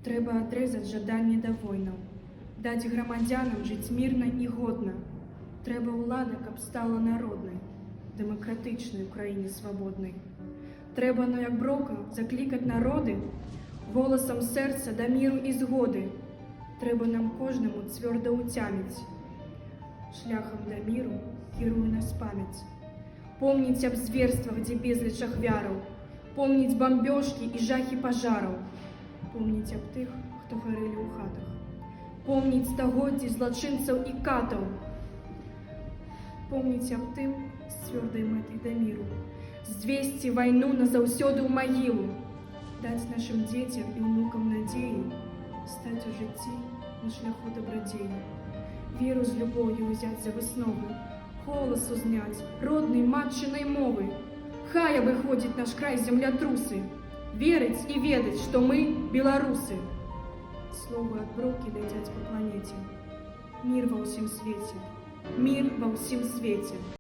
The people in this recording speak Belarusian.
Трэба адрезаць жаданне да войнаў, даць грамадзянам жыць мірна і годна. Трэба ўлада, каб стала народнай, дэмакратычнай у краіне свабоднай. Трэба, ну як брока, заклікаць народы голасам сэрца да міру і згоды. Трэба нам кожнаму цвёрда ўцяміць, шляхам да міру кіруе нас памяць. Помніць аб зверствах, дзе безліч ахвяраў, помніць бамбёжкі і жахі пажараў, помніць аб тых, хто гарэлі ў хатах, помніць стагоддзі злачынцаў і катаў, помніць аб тым з цвёрдай мэтай да міру, звесці вайну назаўсёды ў магілу, даць нашым дзецям і ўнукам надзею, стаць у жыцці на шляху дабрадзею, веру з любоўю ўзяць за высновы, голас узняць роднай матчынай мовы. Хай абыходзіць наш край землятрусы, верыць і ведаць, што мы беларусы. Словы ад брокі ляцяць па планеце. Мір ва ўсім свеце, мір ва ўсім свеце.